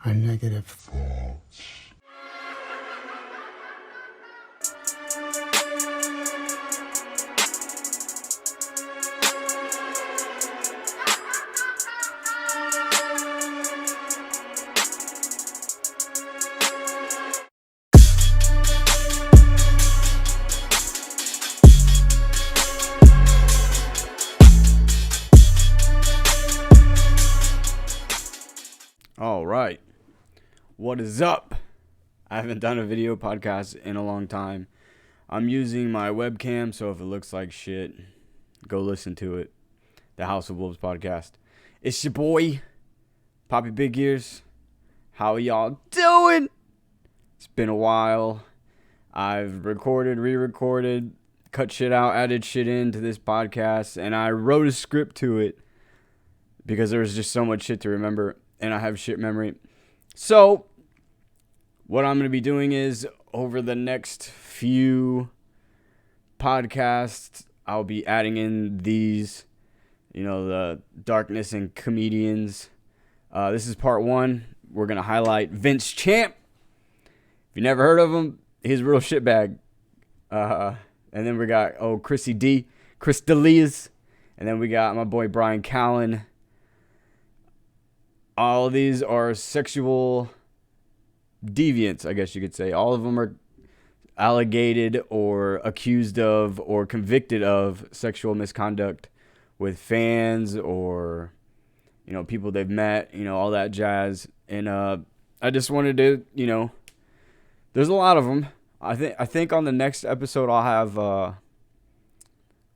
are negative thoughts. All right. What is up? I haven't done a video podcast in a long time. I'm using my webcam, so if it looks like shit, go listen to it. The House of Wolves podcast. It's your boy, Poppy Big Ears. How y'all doing? It's been a while. I've recorded, re-recorded, cut shit out, added shit into this podcast, and I wrote a script to it because there was just so much shit to remember. And I have shit memory. So, what I'm going to be doing is, over the next few podcasts, I'll be adding in these, the darkness and comedians. This is part one. We're going to highlight Vince Champ. If you never heard of him, he's a real shitbag. And then we got, Chris D'elia. And then we got my boy Bryan Callen. All of these are sexual deviants, I guess you could say. All of them are allegated or accused of or convicted of sexual misconduct with fans or, people they've met, all that jazz. And I just wanted to, there's a lot of them. I think on the next episode I'll have,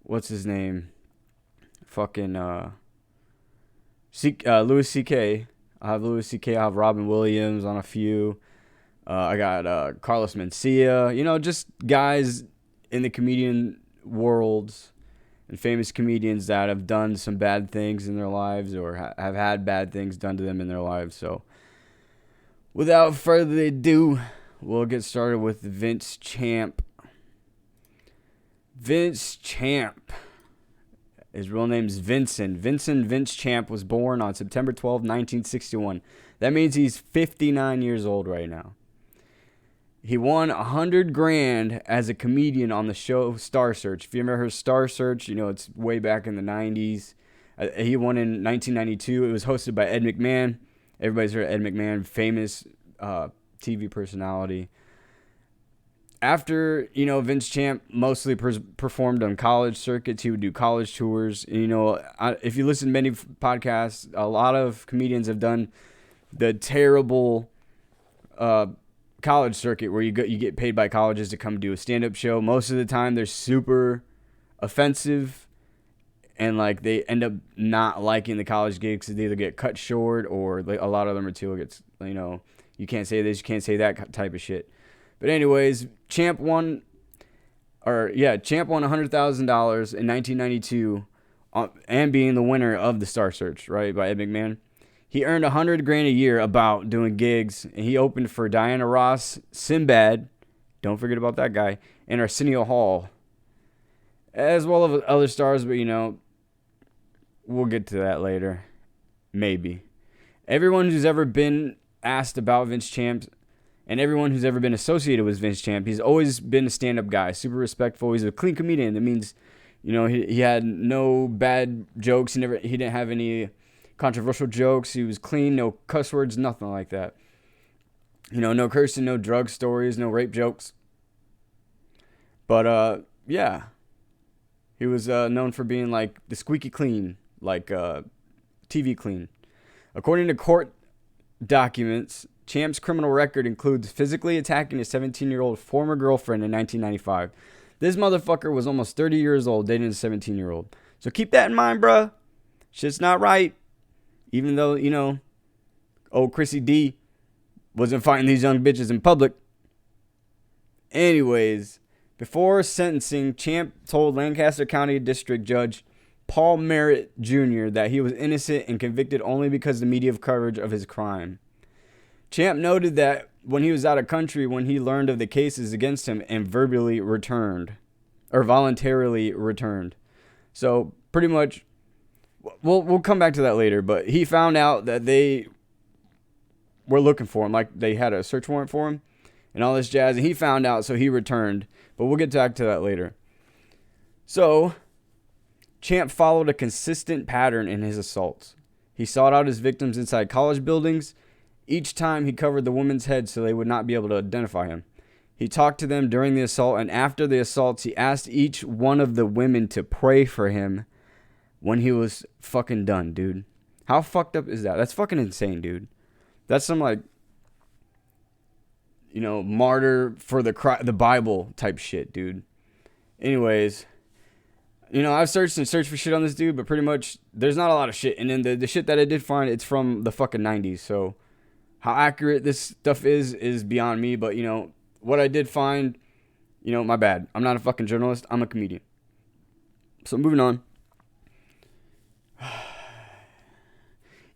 what's his name? Fucking, Louis C.K. I have Louis C.K. I have Robin Williams on a few. I got Carlos Mencia. Just guys in the comedian worlds and famous comedians that have done some bad things in their lives or have had bad things done to them in their lives. So, without further ado, we'll get started with Vince Champ. Vince Champ. His real name's Vinson. Vince Champ was born on September 12, 1961. That means he's 59 years old right now. He won $100,000 as a comedian on the show Star Search. If you remember Star Search, it's way back in the 90s. He won in 1992. It was hosted by Ed McMahon. Everybody's heard of Ed McMahon, famous TV personality. After, Vince Champ mostly performed on college circuits, he would do college tours. And, if you listen to many podcasts, a lot of comedians have done the terrible college circuit where you get paid by colleges to come do a stand-up show. Most of the time, they're super offensive, and they end up not liking the college gigs because they either get cut short or a lot of the material gets, you can't say this, you can't say that type of shit. But anyways, Champ won $100,000 in 1992 and being the winner of the Star Search, right, by Ed McMahon. He earned $100,000 a year about doing gigs, and he opened for Diana Ross, Sinbad, don't forget about that guy, and Arsenio Hall, as well as other stars, but, we'll get to that later, maybe. Everyone who's ever been asked about Vince Champ and everyone who's ever been associated with Vince Champ, he's always been a stand-up guy, super respectful. He's a clean comedian. That means, he had no bad jokes. He didn't have any controversial jokes. He was clean, no cuss words, nothing like that. No cursing, no drug stories, no rape jokes. But, yeah. He was known for being the squeaky clean, TV clean. According to court documents, Champ's criminal record includes physically attacking a 17-year-old former girlfriend in 1995. This motherfucker was almost 30 years old dating a 17-year-old. So keep that in mind, bruh. Shit's not right. Even though, Chrissy D wasn't fighting these young bitches in public. Anyways, before sentencing, Champ told Lancaster County District Judge Paul Merritt Jr. that he was innocent and convicted only because of the media coverage of his crime. Champ noted that when he was out of country, when he learned of the cases against him and voluntarily returned. So pretty much, we'll come back to that later, but he found out that they were looking for him. Like, they had a search warrant for him and all this jazz. And he found out, so he returned. But we'll get back to that later. So, Champ followed a consistent pattern in his assaults. He sought out his victims inside college buildings. Each time, he covered the woman's head so they would not be able to identify him. He talked to them during the assault, and after the assaults, he asked each one of the women to pray for him when he was fucking done, dude. How fucked up is that? That's fucking insane, dude. That's some, like, you know, martyr for the Bible type shit, dude. Anyways, you know, I've searched for shit on this dude, but pretty much there's not a lot of shit. And then the shit that I did find, it's from the fucking 90s. So how accurate this stuff is beyond me. But, you know, what I did find, you know, my bad. I'm not a fucking journalist. I'm a comedian. So moving on.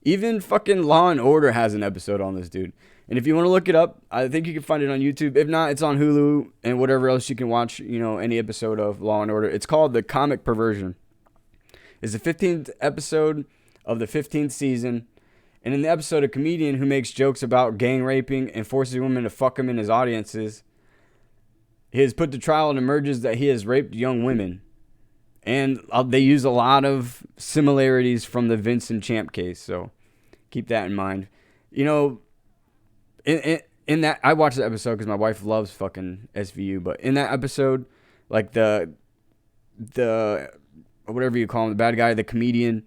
Even fucking Law and Order has an episode on this dude. And if you want to look it up, I think you can find it on YouTube. If not, it's on Hulu and whatever else you can watch, you know, any episode of Law and Order. It's called The Comic Perversion. It's the 15th episode of the 15th season. And in the episode, a comedian who makes jokes about gang raping and forces women to fuck him in his audiences, he is put to trial and emerges that he has raped young women. And they use a lot of similarities from the Vinson Champ case, so keep that in mind. You know, in that, I watched the episode because my wife loves fucking SVU, but in that episode, like the whatever you call him, the bad guy, the comedian,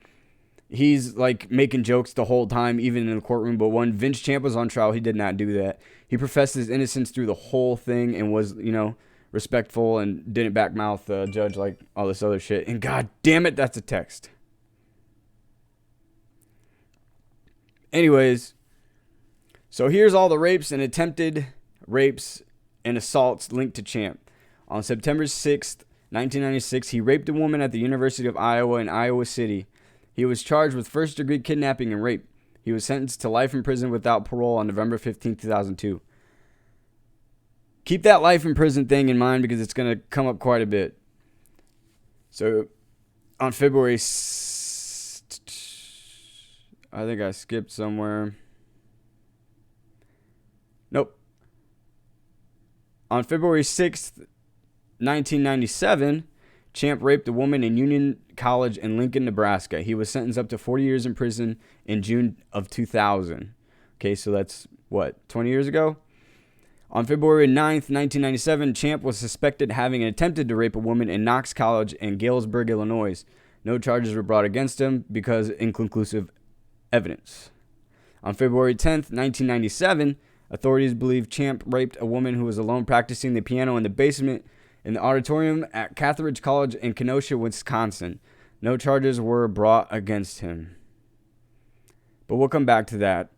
he's like making jokes the whole time, even in the courtroom. But when Vince Champ was on trial, he did not do that. He professed his innocence through the whole thing and was, you know, respectful and didn't backmouth the judge like all this other shit. And god damn it, that's a text. Anyways, so here's all the rapes and attempted rapes and assaults linked to Champ. On September 6th, 1996, he raped a woman at the University of Iowa in Iowa City. He was charged with first-degree kidnapping and rape. He was sentenced to life in prison without parole on November 15, 2002. Keep that life in prison thing in mind because it's going to come up quite a bit. So, on February... I think I skipped somewhere. Nope. On February 6th, 1997... Champ raped a woman in Union College in Lincoln, Nebraska. He was sentenced up to 40 years in prison in June of 2000. Okay, so that's, 20 years ago? On February 9th, 1997, Champ was suspected having attempted to rape a woman in Knox College in Galesburg, Illinois. No charges were brought against him because inconclusive evidence. On February 10th, 1997, authorities believe Champ raped a woman who was alone practicing the piano in the basement in the auditorium at Catholic College in Kenosha, Wisconsin. No charges were brought against him. But we'll come back to that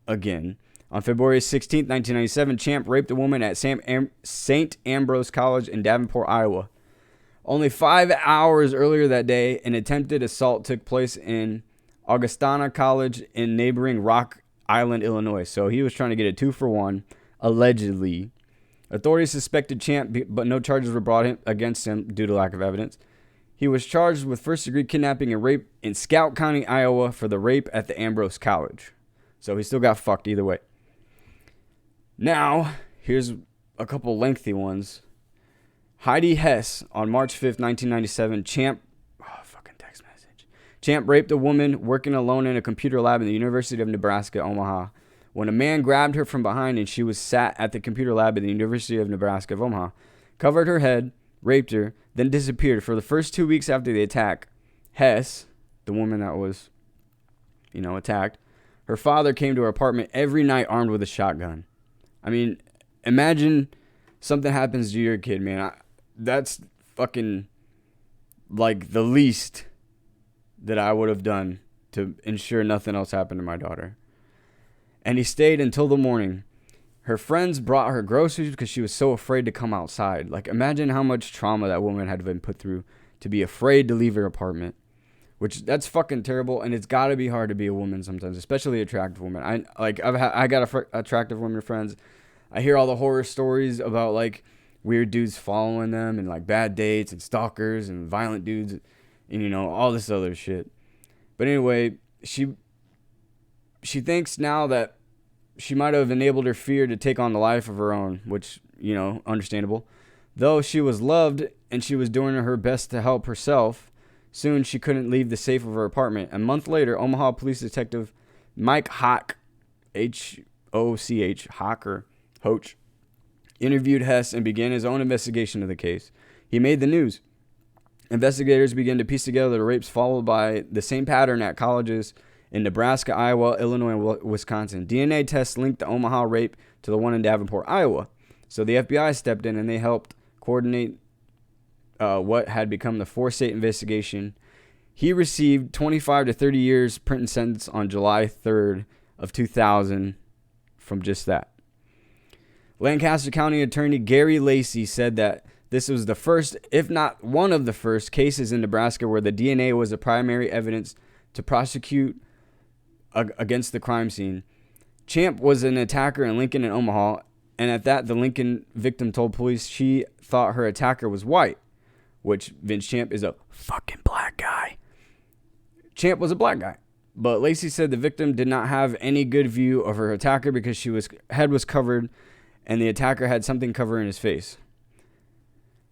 again. On February 16, 1997, Champ raped a woman at St. Ambrose College in Davenport, Iowa. Only 5 hours earlier that day, an attempted assault took place in Augustana College in neighboring Rock Island, Illinois. So he was trying to get a 2-for-1, allegedly. Authorities suspected Champ, but no charges were brought against him due to lack of evidence. He was charged with first-degree kidnapping and rape in Scout County, Iowa, for the rape at the Ambrose College. So he still got fucked either way. Now, here's a couple lengthy ones. Heidi Hess, on March 5th, 1997, Champ raped a woman working alone in a computer lab in the University of Nebraska, Omaha. When a man grabbed her from behind and she was sat at the computer lab at the University of Nebraska of Omaha, covered her head, raped her, then disappeared. For the first 2 weeks after the attack, Hess, the woman that was, attacked, her father came to her apartment every night armed with a shotgun. I mean, imagine something happens to your kid, man. That's fucking like the least that I would have done to ensure nothing else happened to my daughter. And he stayed until the morning. Her friends brought her groceries because she was so afraid to come outside. Like, imagine how much trauma that woman had been put through to be afraid to leave her apartment. Which, that's fucking terrible, and it's got to be hard to be a woman sometimes, especially attractive women. I got attractive women friends. I hear all the horror stories about, like, weird dudes following them and, like, bad dates and stalkers and violent dudes and, all this other shit. But anyway, she thinks now that she might have enabled her fear to take on the life of her own, which, understandable. Though she was loved and she was doing her best to help herself, soon she couldn't leave the safe of her apartment. A month later, Omaha police detective Mike Hoch, H-O-C-H, Hoch, interviewed Hess and began his own investigation of the case. He made the news. Investigators began to piece together the rapes followed by the same pattern at colleges in Nebraska, Iowa, Illinois, and Wisconsin. DNA tests linked the Omaha rape to the one in Davenport, Iowa. So the FBI stepped in and they helped coordinate what had become the four-state investigation. He received 25 to 30 years prison sentence on July 3rd of 2000 from just that. Lancaster County Attorney Gary Lacey said that this was the first, if not one of the first, cases in Nebraska where the DNA was the primary evidence to prosecute against the crime scene. Champ was an attacker in Lincoln and Omaha, and at that, the Lincoln victim told police she thought her attacker was white, which Vince Champ is a fucking black guy. Champ was a black guy, but Lacey said the victim did not have any good view of her attacker because head was covered and the attacker had something covering his face.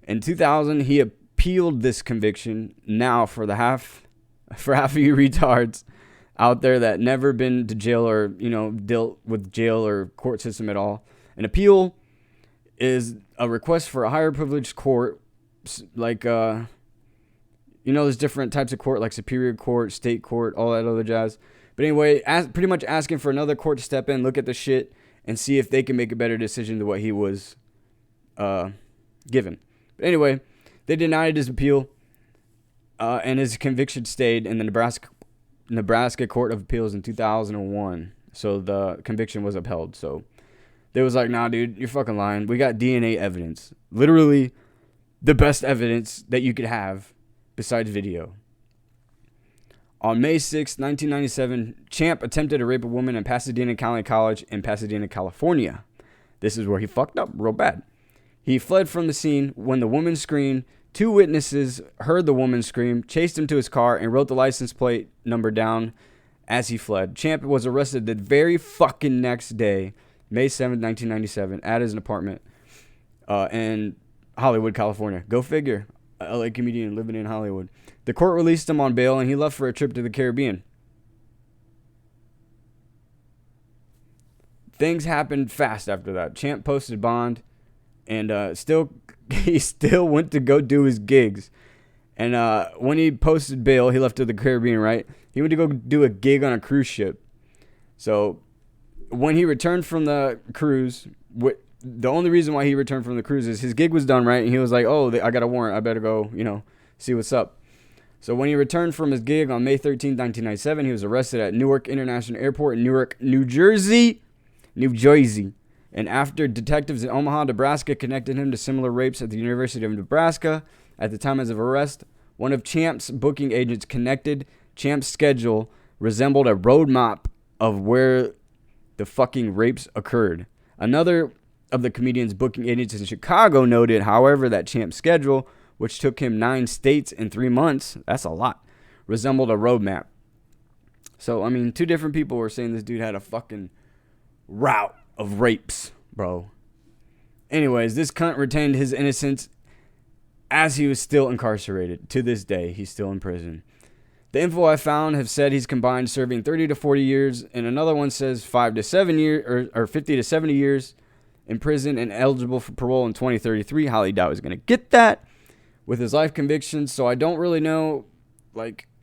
In 2000, he appealed this conviction. Now, for half of you retards out there that never been to jail or dealt with jail or court system at all, an appeal is a request for a higher privileged court, like there's different types of court, like superior court, state court, all that other jazz. But anyway, pretty much asking for another court to step in, look at the shit, and see if they can make a better decision than what he was given. But anyway, they denied his appeal, and his conviction stayed in the Nebraska Court of Appeals in 2001. So the conviction was upheld. So they was like, nah, dude, you're fucking lying. We got DNA evidence. Literally the best evidence that you could have besides video. On May 6, 1997, Champ attempted to rape a woman in Pasadena County College in Pasadena, California. This is where he fucked up real bad. He fled from the scene when the woman screamed. Two witnesses heard the woman scream, chased him to his car, and wrote the license plate number down as he fled. Champ was arrested the very fucking next day, May 7th, 1997, at his apartment in Hollywood, California. Go figure. A LA comedian living in Hollywood. The court released him on bail, and he left for a trip to the Caribbean. Things happened fast after that. Champ posted bond. And he still went to go do his gigs. And when he posted bail, he left to the Caribbean, right? He went to go do a gig on a cruise ship. So when he returned from the cruise, the only reason why he returned from the cruise is his gig was done, right? And he was like, oh, I got a warrant. I better go, see what's up. So when he returned from his gig on May 13, 1997, he was arrested at Newark International Airport in Newark, New Jersey. And after detectives in Omaha, Nebraska connected him to similar rapes at the University of Nebraska, at the time of his arrest, one of Champ's booking agents connected Champ's schedule resembled a road map of where the fucking rapes occurred. Another of the comedian's booking agents in Chicago noted, however, that Champ's schedule, which took him 9 states in 3 months, that's a lot, resembled a road map. So, 2 different people were saying this dude had a fucking route of rapes, bro. Anyways, this cunt retained his innocence as he was still incarcerated. To this day, he's still in prison. The info I found have said he's combined serving 30 to 40 years, and another one says 5 to 7 years, or 50 to 70 years in prison and eligible for parole in 2033. Highly doubt he's going to get that with his life convictions, so I don't really know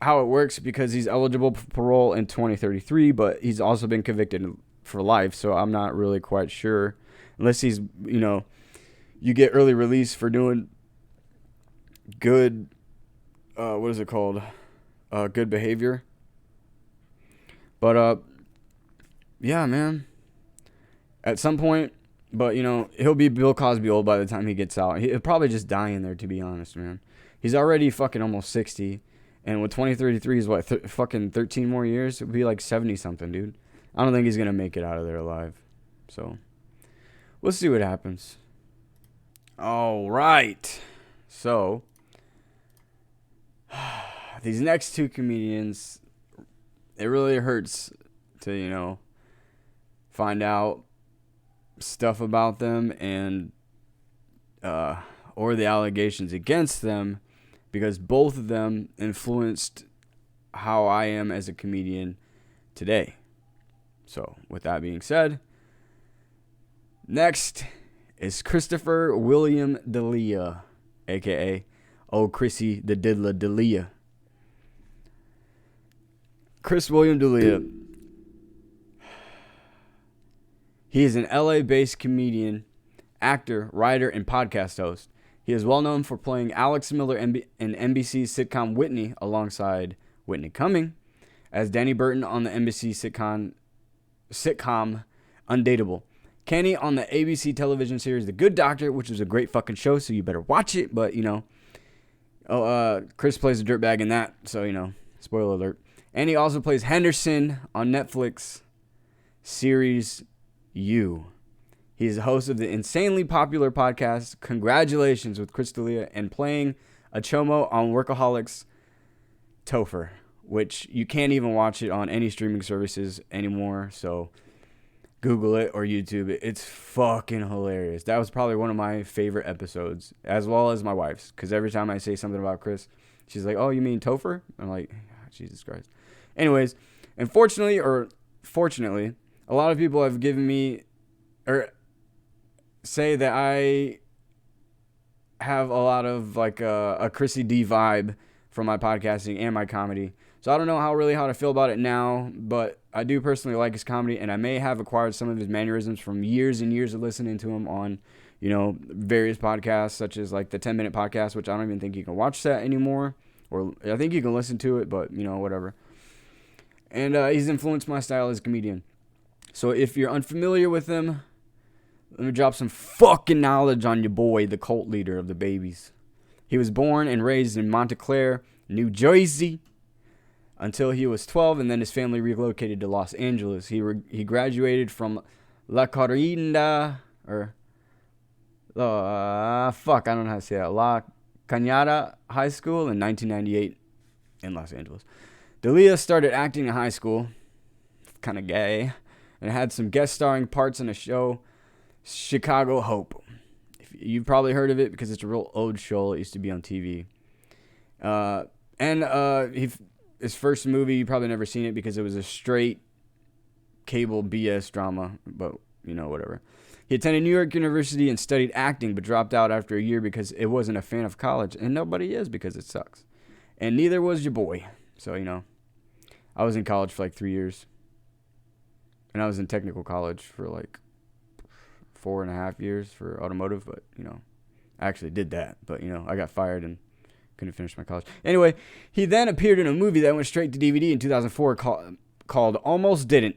how it works because he's eligible for parole in 2033, but he's also been convicted for life, so I'm not really quite sure. Unless he's, you get early release for doing good, what is it called? Good behavior. But, yeah, man. At some point, but, he'll be Bill Cosby old by the time he gets out. He'll probably just die in there, to be honest, man. He's already fucking almost 60, and with 2033 is what, fucking 13 more years? It would be like 70-something, dude. I don't think he's going to make it out of there alive. So, we'll see what happens. All right. So, these next 2 comedians, it really hurts to, find out stuff about them and or the allegations against them, because both of them influenced how I am as a comedian today. So with that being said, next is Christopher William D'elia, aka Old Chrissy the Diddler D'elia. Chris William D'elia. He is an LA-based comedian, actor, writer, and podcast host. He is well known for playing Alex Miller in NBC's sitcom Whitney alongside Whitney Cumming as Danny Burton on the NBC sitcom Undateable. Kenny on the ABC television series The Good Doctor, which is a great fucking show, so you better watch it. But, Chris plays a dirtbag in that, so, spoiler alert. And he also plays Henderson on Netflix series You. He is the host of the insanely popular podcast Congratulations with Chris D'elia and playing a chomo on Workaholics Topher, which you can't even watch it on any streaming services anymore, so Google it or YouTube it. It's fucking hilarious. That was probably one of my favorite episodes, as well as my wife's, because every time I say something about Chris, she's like, oh, you mean Topher? I'm like, Jesus Christ. Anyways, and fortunately, a lot of people have given me, or say that I have a lot of like a Chrissy D vibe from my podcasting and my comedy. So I don't know how to feel about it now, but I do personally like his comedy, and I may have acquired some of his mannerisms from years and years of listening to him on, various podcasts, such as like the 10-minute podcast, which I don't even think you can watch that anymore, or I think you can listen to it, but whatever. And he's influenced my style as a comedian. So if you're unfamiliar with him, let me drop some fucking knowledge on your boy, the cult leader of the Babies. He was born and raised in Montclair, New Jersey, until he was 12, and then his family relocated to Los Angeles. He graduated from La Cañada, I don't know how to say that, La Cañada High School in 1998 in Los Angeles. D'elia started acting in high school, kind of gay, and had some guest starring parts in a show, Chicago Hope. You've probably heard of it because it's a real old show. It used to be on TV. His first movie, you probably never seen it because it was a straight cable BS drama, but whatever. He attended New York University and studied acting, but dropped out after a year because it wasn't a fan of college, and nobody is because it sucks. And neither was your boy. So, I was in college for like 3 years, and I was in technical college for like 4.5 years for automotive, but, I actually did that, but, I got fired and couldn't finish my college. Anyway, he then appeared in a movie that went straight to DVD in 2004 called Almost Didn't,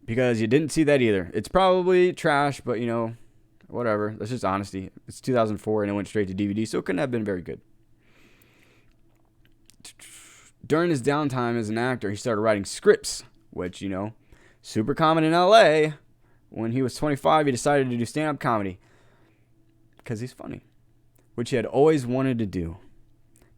because you didn't see that either. It's probably trash, but, whatever. That's just honesty. It's 2004 and it went straight to DVD, so it couldn't have been very good. During his downtime as an actor, he started writing scripts, which, super common in LA. When he was 25, he decided to do stand-up comedy because he's funny, which he had always wanted to do.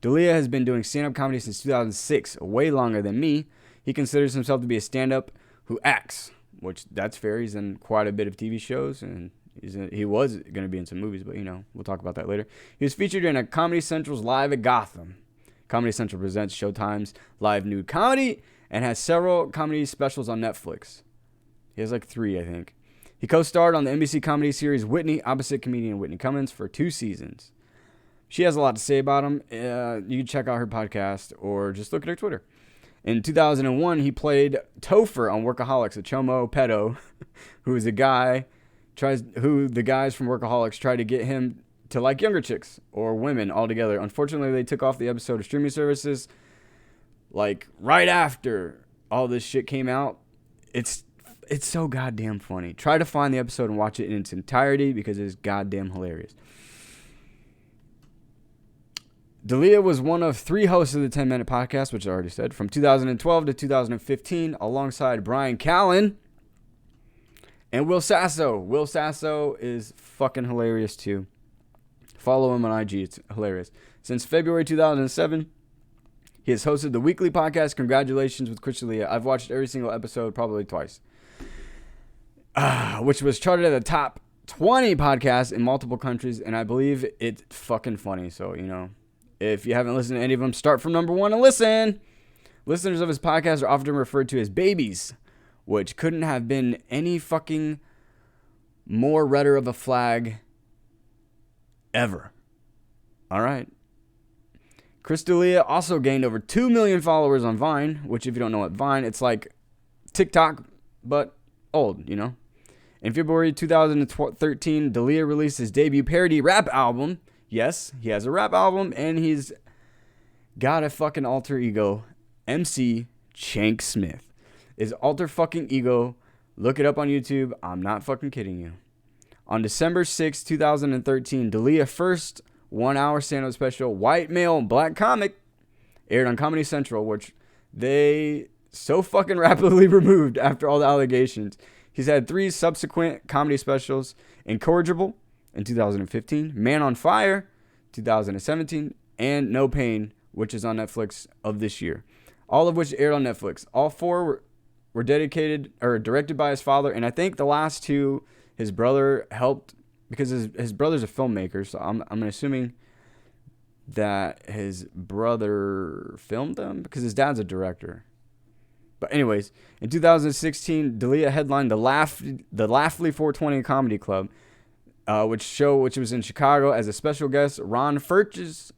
D'elia has been doing stand-up comedy since 2006, way longer than me. He considers himself to be a stand-up who acts, which that's fair. He's in quite a bit of TV shows, and he was going to be in some movies, but, we'll talk about that later. He was featured in a Comedy Central's Live at Gotham. Comedy Central presents Showtime's live nude comedy and has several comedy specials on Netflix. He has like 3, I think. He co-starred on the NBC comedy series Whitney, opposite comedian Whitney Cummings, for 2 seasons. She has a lot to say about him. You can check out her podcast or just look at her Twitter. In 2001, he played Topher on Workaholics, a chomo pedo, who the guys from Workaholics try to get him to like younger chicks or women altogether. Unfortunately, they took off the episode of streaming services like right after all this shit came out. It's so goddamn funny. Try to find the episode and watch it in its entirety because it is goddamn hilarious. D'elia was one of 3 hosts of the 10-minute podcast, which I already said, from 2012 to 2015, alongside Bryan Callen and Will Sasso. Will Sasso is fucking hilarious too. Follow him on IG. It's hilarious. Since February 2007, he has hosted the weekly podcast Congratulations with Chris D'elia. I've watched every single episode probably twice. which was charted at the top 20 podcasts in multiple countries, and I believe it's fucking funny. So, if you haven't listened to any of them, start from number 1 and listen. Listeners of his podcast are often referred to as babies, which couldn't have been any fucking more redder of a flag ever. All right. Chris D'elia also gained over 2 million followers on Vine, which if you don't know what Vine, it's like TikTok, but old, In February 2013, D'elia released his debut parody rap album. Yes, he has a rap album, and he's got a fucking alter ego, MC Shank Smith. His alter fucking ego, look it up on YouTube. I'm not fucking kidding you. On December 6, 2013, D'elia first 1-hour stand-up special, White Male Black Comic, aired on Comedy Central, which they so fucking rapidly removed after all the allegations. He's had 3 subsequent comedy specials: Incorrigible in 2015, Man on Fire 2017, and No Pain, which is on Netflix of this year. All of which aired on Netflix. All 4 were dedicated or directed by his father, and I think the last 2 his brother helped, because his brother's a filmmaker, so I'm assuming that his brother filmed them because his dad's a director. But anyways, in 2016, D'elia headlined the Laughly 420 Comedy Club, which was in Chicago, as a special guest. Ron Funches,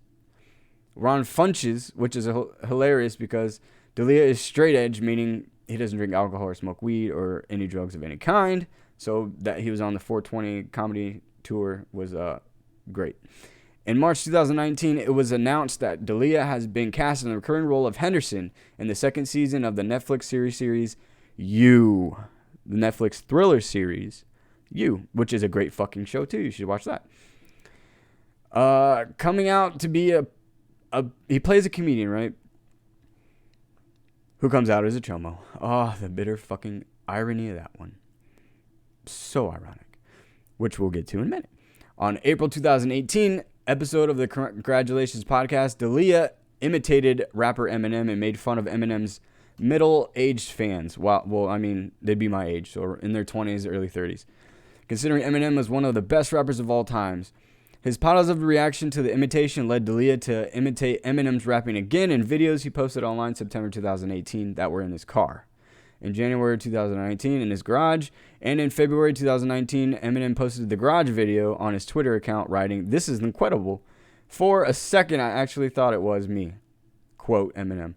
which is hilarious because D'elia is straight edge, meaning he doesn't drink alcohol or smoke weed or any drugs of any kind. So that he was on the 420 comedy tour was great. In March 2019, it was announced that D'elia has been cast in the recurring role of Henderson in the 2nd season of the Netflix series You, the Netflix thriller series You, which is a great fucking show too. You should watch that. Coming out to be he plays a comedian, right? Who comes out as a chomo. Oh, the bitter fucking irony of that one. So ironic, which we'll get to in a minute. On April 2018 episode of the Congratulations podcast, D'elia imitated rapper Eminem and made fun of Eminem's middle-aged fans. Well, I mean, they'd be my age, so in their 20s, early 30s. Considering Eminem was one of the best rappers of all times. His positive reaction to the imitation led D'elia to imitate Eminem's rapping again in videos he posted online September 2018 that were in his car. In January 2019 in his garage, and in February 2019, Eminem posted the garage video on his Twitter account, writing, "This is incredible. For a second, I actually thought it was me." Quote Eminem.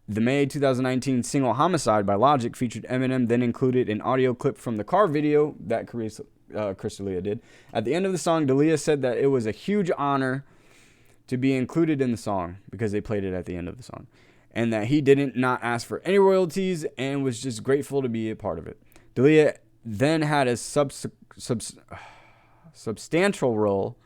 The May 2019 single Homicide by Logic featured Eminem, then included an audio clip from the car video that Chris D'elia did. At the end of the song, D'elia said that it was a huge honor to be included in the song because they played it at the end of the song, and that he didn't not ask for any royalties and was just grateful to be a part of it. D'elia then had a substantial role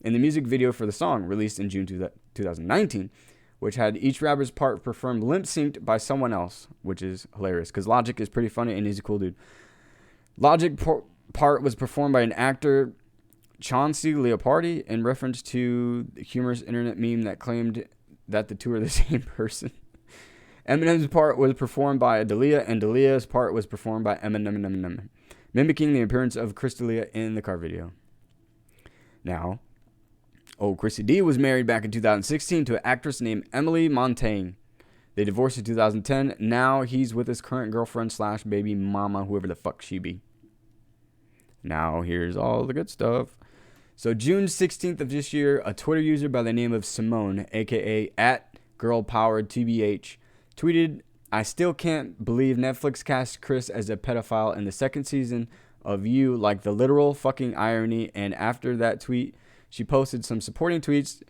in the music video for the song, released in June 2019, which had each rapper's part performed lip-synced by someone else, which is hilarious because Logic is pretty funny and he's a cool dude. Logic part was performed by an actor, Chauncey Leopardi, in reference to the humorous internet meme that claimed that the two are the same person. Eminem's part was performed by D'elia, and D'elia's part was performed by Eminem, mimicking the appearance of Chris D'elia in the car video. Now, old Chrissy D was married back in 2016 to an actress named Emily Montaigne. They divorced in 2010. Now he's with his current girlfriend / baby mama, whoever the fuck she be. Now here's all the good stuff. So June 16th of this year, a Twitter user by the name of Simone, aka @GirlPoweredTBH, tweeted, "I still can't believe Netflix cast Chris as a pedophile in the 2nd season of You, like the literal fucking irony." And after that tweet, she posted some supporting tweets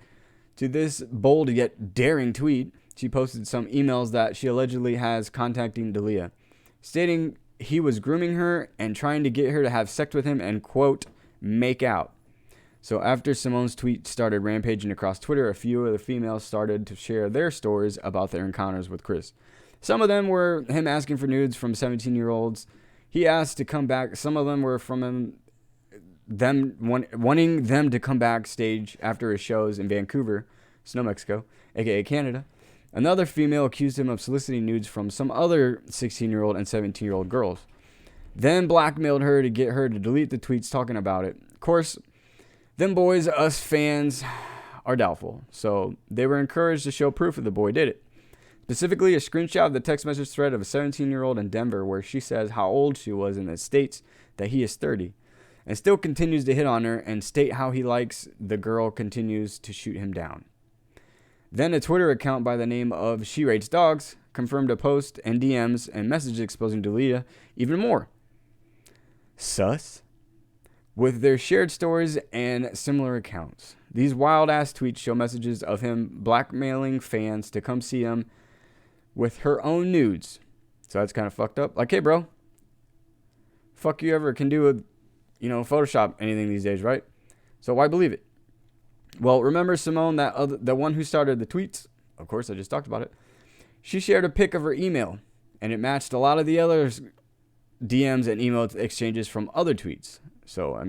to this bold yet daring tweet. She posted some emails that she allegedly has contacting D'elia, stating he was grooming her and trying to get her to have sex with him and, quote, make out. So after Simone's tweet started rampaging across Twitter, a few of the females started to share their stories about their encounters with Chris. Some of them were him asking for nudes from 17-year-olds. He asked to come back. Some of them were from wanting them to come backstage after his shows in Vancouver, Snow, Mexico, aka Canada. Another female accused him of soliciting nudes from some other 16-year-old and 17-year-old girls. then blackmailed her to get her to delete the tweets talking about it. Of course, them boys, us fans, are doubtful, so they were encouraged to show proof that the boy did it. Specifically, a screenshot of the text message thread of a 17-year-old in Denver where she says how old she was and it states that he is 30 and still continues to hit on her and state how he likes the girl continues to shoot him down. Then a Twitter account by the name of She Rates Dogs confirmed a post and DMs and messages exposing D'elia even more. Sus. With their shared stories and similar accounts. These wild-ass tweets show messages of him blackmailing fans to come see him with her own nudes. So that's kind of fucked up. Like, hey, bro. Fuck you ever can do with, Photoshop anything these days, right? So why believe it? Well, remember Simone, the one who started the tweets? Of course, I just talked about it. She shared a pic of her email, and it matched a lot of the other DMs and email exchanges from other tweets. So,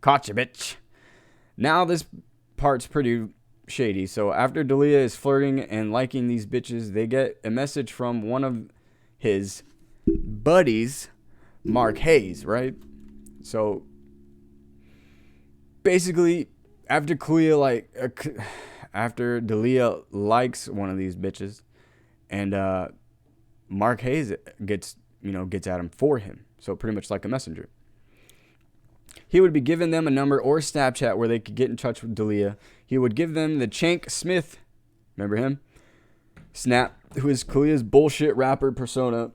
caught you, bitch. Now this part's pretty shady. So after D'elia is flirting and liking these bitches, they get a message from one of his buddies, Mark Hayes, right? So basically, after D'elia likes one of these bitches, and Mark Hayes gets at him for him. So pretty much like a messenger. He would be giving them a number or Snapchat where they could get in touch with D'elia. He would give them the Chank Smith, remember him? Snap, who is D'elia's bullshit rapper persona.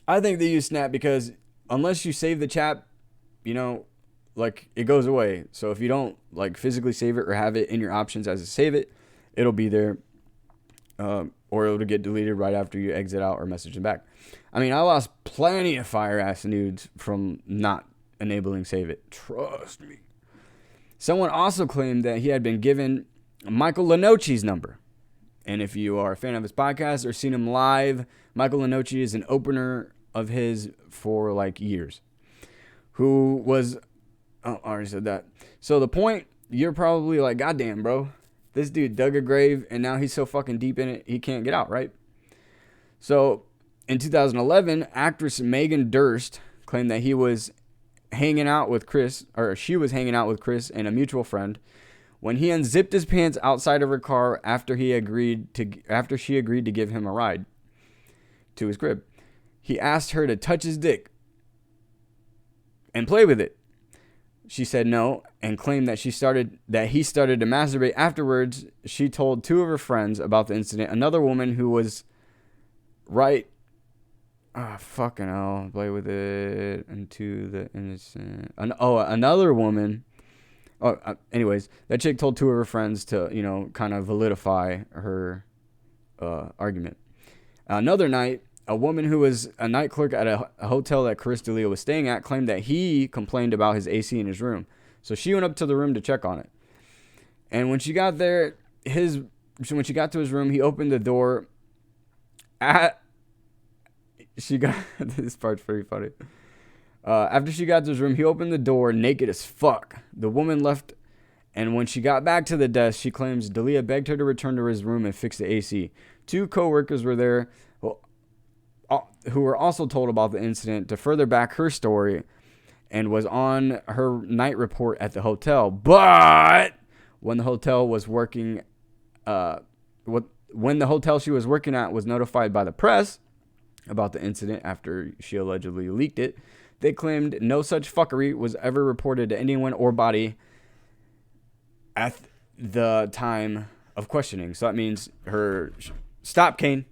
I think they use Snap because unless you save the chat, it goes away. So if you don't physically save it or have it in your options as a save it, it'll be there. Or it'll get deleted right after you exit out or message them back. I lost plenty of fire-ass nudes from not enabling save it. Trust me. Someone also claimed that he had been given Michael Lenochi's number. And if you are a fan of his podcast or seen him live, Michael Lenochi is an opener of his for years. Who was... Oh, I already said that. So the point, you're probably like, goddamn, bro. This dude dug a grave and now he's so fucking deep in it, he can't get out, right? So in 2011, actress Megan Durst claimed that he was hanging out with Chris, or she was hanging out with Chris and a mutual friend when he unzipped his pants outside of her car after she agreed to give him a ride to his crib. He asked her to touch his dick and play with it. She said no and claimed that he started to masturbate afterwards. She told two of her friends about the incident. Another woman who was right. Fucking hell. Play with it into the innocent. Another woman. Anyways, that chick told two of her friends to, kind of validify her argument. Another night, a woman who was a night clerk at a hotel that Chris D'elia was staying at claimed that he complained about his AC in his room. So she went up to the room to check on it. And when she got there, when she got to his room, he opened the door. This part's pretty funny. After she got to his room, he opened the door naked as fuck. The woman left, and when she got back to the desk, she claims D'elia begged her to return to his room and fix the AC. Two co-workers were there who were also told about the incident to further back her story and was on her night report at the hotel. But when the hotel was working, when the hotel she was working at was notified by the press about the incident after she allegedly leaked it, they claimed no such fuckery was ever reported to anyone or body at the time of questioning. So that means her stop, Kane.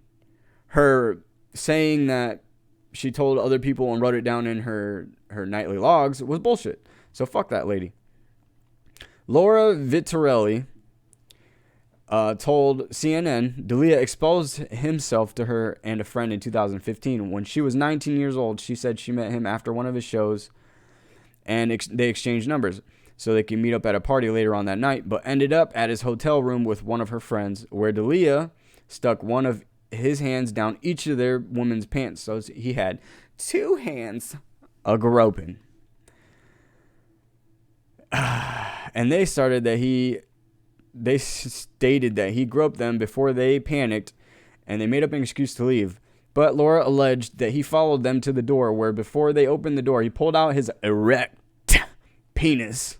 Her saying that she told other people and wrote it down in her nightly logs was bullshit. So fuck that lady. Laura Vittorelli told CNN D'elia exposed himself to her and a friend in 2015. When she was 19 years old, she said she met him after one of his shows and they exchanged numbers so they could meet up at a party later on that night, but ended up at his hotel room with one of her friends where D'elia stuck one of his hands down each of their women's pants. So he had two hands a-groping. And they stated that he groped them before they panicked and they made up an excuse to leave. But Laura alleged that he followed them to the door, where before they opened the door, he pulled out his erect penis.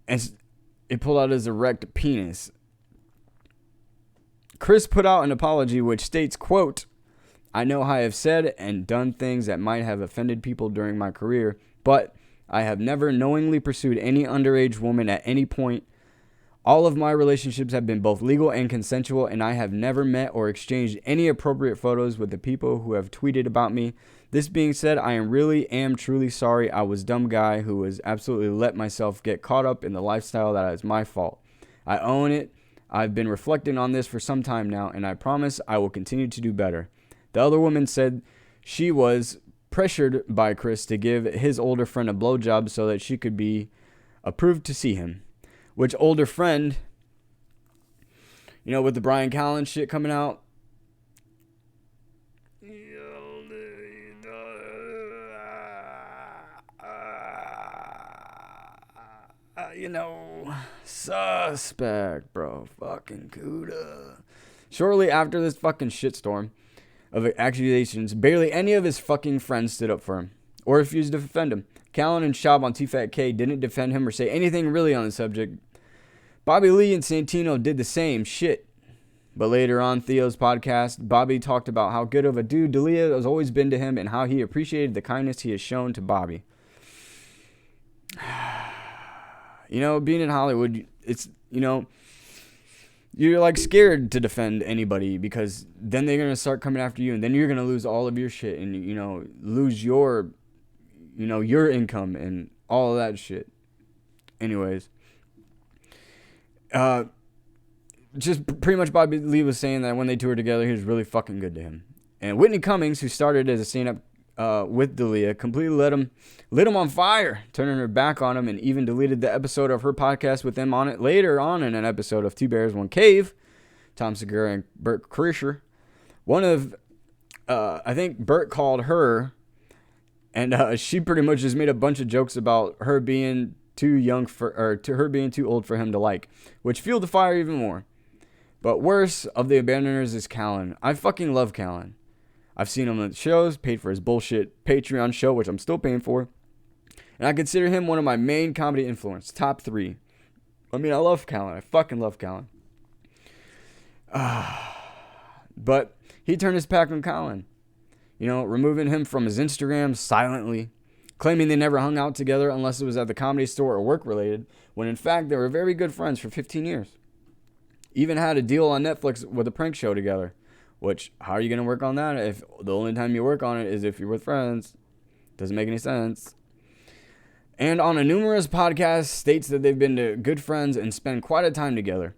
And it pulled out his erect penis. Chris put out an apology which states, quote, "I know I have said and done things that might have offended people during my career, but I have never knowingly pursued any underage woman at any point. All of my relationships have been both legal and consensual, and I have never met or exchanged any appropriate photos with the people who have tweeted about me. This being said, I am truly sorry. I was a dumb guy who was absolutely let myself get caught up in the lifestyle that is my fault. I own it. I've been reflecting on this for some time now, and I promise I will continue to do better." The other woman said she was pressured by Chris to give his older friend a blowjob so that she could be approved to see him. Which older friend, with the Bryan Callen shit coming out, suspect, bro. Fucking Cuda. Shortly after this fucking shitstorm of accusations, barely any of his fucking friends stood up for him or refused to defend him. Callen and Schaub on TFATK didn't defend him or say anything really on the subject. Bobby Lee and Santino did the same shit. But later on Theo's podcast, Bobby talked about how good of a dude D'elia has always been to him and how he appreciated the kindness he has shown to Bobby. Being in Hollywood, it's, you're like scared to defend anybody because then they're going to start coming after you and then you're going to lose all of your shit and, lose your income and all of that shit. Anyways, just pretty much Bobby Lee was saying that when they toured together, he was really fucking good to him. And Whitney Cummings, who started as a stand-up with D'elia, completely lit him on fire, turning her back on him, and even deleted the episode of her podcast with them on it later on in an episode of Two Bears, One Cave. Tom Segura and Bert Kreischer. I think Bert called her, and she pretty much just made a bunch of jokes about her being too old for him to like, which fueled the fire even more. But worst of the abandoners is Callen. I fucking love Callen. I've seen him on the shows, paid for his bullshit Patreon show, which I'm still paying for. And I consider him one of my main comedy influence, top 3. I mean, I love Callen. I fucking love Callen. But he turned his back on Callen. Removing him from his Instagram silently, claiming they never hung out together unless it was at the Comedy Store or work related, when in fact they were very good friends for 15 years. Even had a deal on Netflix with a prank show together. Which, how are you going to work on that if the only time you work on it is if you're with friends? Doesn't make any sense. And on a numerous podcast, states that they've been good friends and spend quite a time together.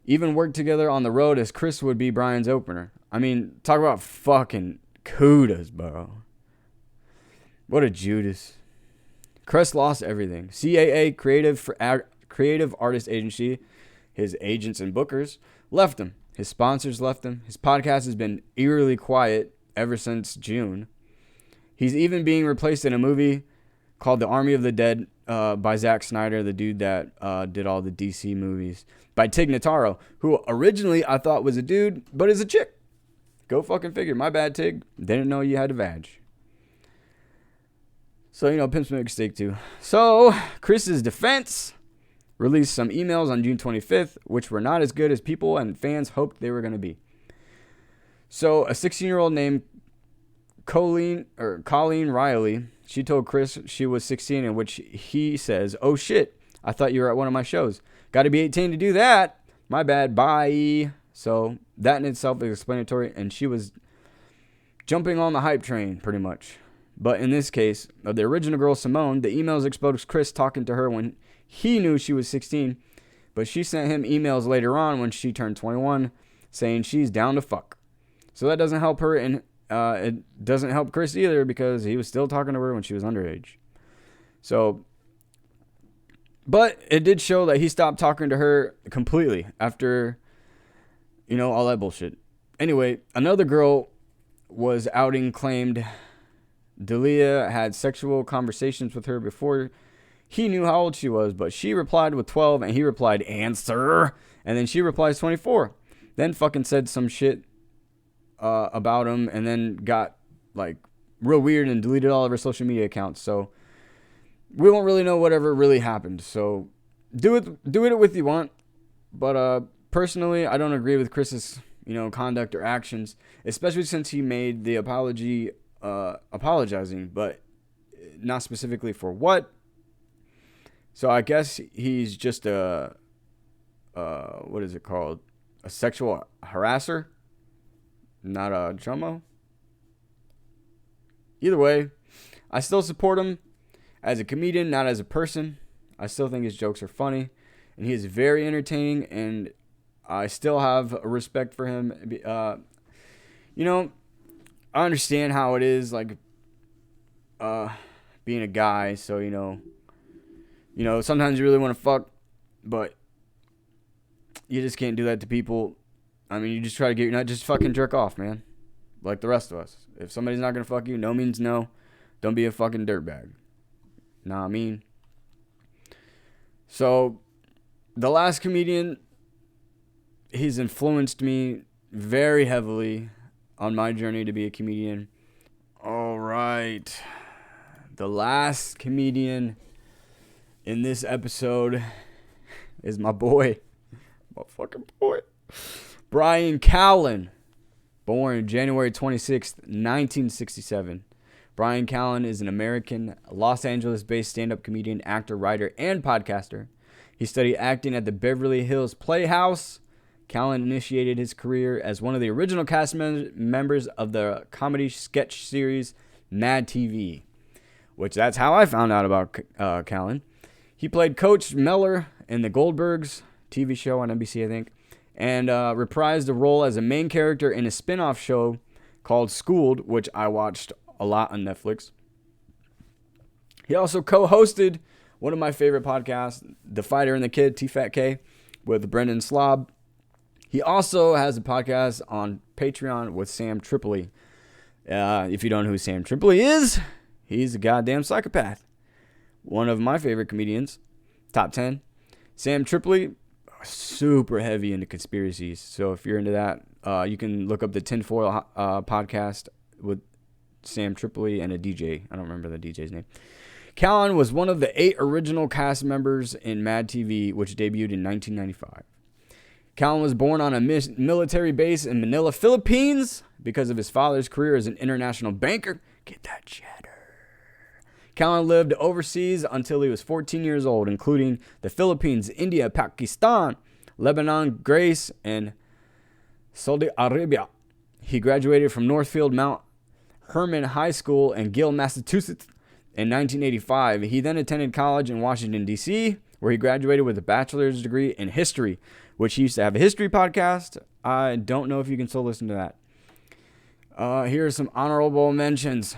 Even worked together on the road as Chris would be Brian's opener. I mean, talk about fucking kudos, bro. What a Judas. Chris lost everything. CAA, Creative Artist Agency, his agents and bookers, left him. His sponsors left him. His podcast has been eerily quiet ever since June. He's even being replaced in a movie called The Army of the Dead by Zack Snyder, the dude that did all the DC movies, by Tig Notaro, who originally I thought was a dude, but is a chick. Go fucking figure. My bad, Tig. Didn't know you had a vag. So, pimps make a steak too. So, Chris's defense released some emails on June 25th, which were not as good as people and fans hoped they were going to be. So, a 16-year-old named Colleen Riley, she told Chris she was 16, in which he says, "Oh shit, I thought you were at one of my shows. Got to be 18 to do that. My bad, bye." So, that in itself is explanatory, and she was jumping on the hype train, pretty much. But in this case, of the original girl, Simone, the emails exposed Chris talking to her when he knew she was 16, but she sent him emails later on when she turned 21 saying she's down to fuck. So that doesn't help her, and it doesn't help Chris either because he was still talking to her when she was underage. So, but it did show that he stopped talking to her completely after, all that bullshit. Anyway, another girl was outing claimed D'elia had sexual conversations with her before he knew how old she was, but she replied with 12 and he replied, "Answer." And then she replies 24. then fucking said some shit about him, and then got like real weird and deleted all of her social media accounts. So we won't really know whatever really happened. So do it with you want. But personally, I don't agree with Chris's conduct or actions, especially since he made the apology apologizing, but not specifically for what. So I guess he's just a what is it called? A sexual harasser, not a chomo. Either way, I still support him as a comedian, not as a person. I still think his jokes are funny, and he is very entertaining, and I still have a respect for him. I understand how it is, like, being a guy, so, sometimes you really want to fuck, but you just can't do that to people. I mean, you just try to get your nut, just fucking jerk off, man. Like the rest of us. If somebody's not going to fuck you, no means no. Don't be a fucking dirtbag. Know what I mean? So, the last comedian, he's influenced me very heavily on my journey to be a comedian. All right. The last comedian in this episode is my boy. My fucking boy. Bryan Callen. Born January 26th, 1967. Bryan Callen is an American, Los Angeles-based stand-up comedian, actor, writer, and podcaster. He studied acting at the Beverly Hills Playhouse. Callen initiated his career as one of the original cast members of the comedy sketch series Mad TV, which that's how I found out about Callen. He played Coach Meller in the Goldbergs TV show on NBC, I think, and reprised a role as a main character in a spin-off show called Schooled, which I watched a lot on Netflix. He also co-hosted one of my favorite podcasts, The Fighter and the Kid, T-Fat-K, with Brendan Slob. He also has a podcast on Patreon with Sam Tripoli. If you don't know who Sam Tripoli is, he's a goddamn psychopath. One of my favorite comedians, top 10. Sam Tripoli, super heavy into conspiracies. So if you're into that, you can look up the Tinfoil podcast with Sam Tripoli and a DJ. I don't remember the DJ's name. Callen was one of the 8 original cast members in Mad TV, which debuted in 1995. Callen was born on a military base in Manila, Philippines, because of his father's career as an international banker. Get that cheddar. Callen lived overseas until he was 14 years old, including the Philippines, India, Pakistan, Lebanon, Greece, and Saudi Arabia. He graduated from Northfield Mount Herman High School in Gill, Massachusetts in 1985. He then attended college in Washington, D.C., where he graduated with a bachelor's degree in history, which he used to have a history podcast. I don't know if you can still listen to that. Here are some honorable mentions.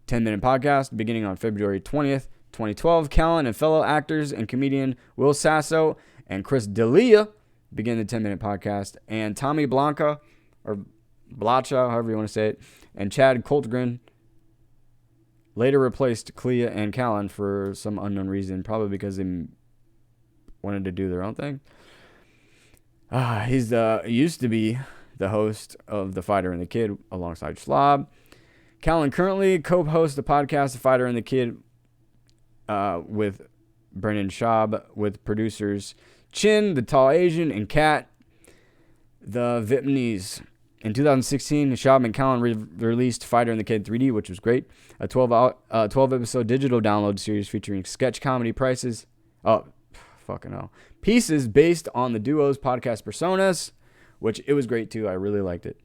10-minute podcast beginning on February 20th, 2012. Callen and fellow actors and comedian Will Sasso and Chris D'elia begin the 10-minute podcast. And Tommy Blanca, or Blacha, however you want to say it, and Chad Coltgren later replaced Clea and Callen for some unknown reason, probably because they wanted to do their own thing. He's used to be the host of The Fighter and the Kid alongside Schlob. Callen currently co-hosts the podcast The Fighter and the Kid with Brennan Schaub, with producers Chin, the Tall Asian, and Kat, the Vietnamese. In 2016, Schaub and Callen released Fighter and the Kid 3D, which was great. A 12-episode digital download series featuring sketch comedy pieces based on the duo's podcast personas, which it was great too. I really liked it.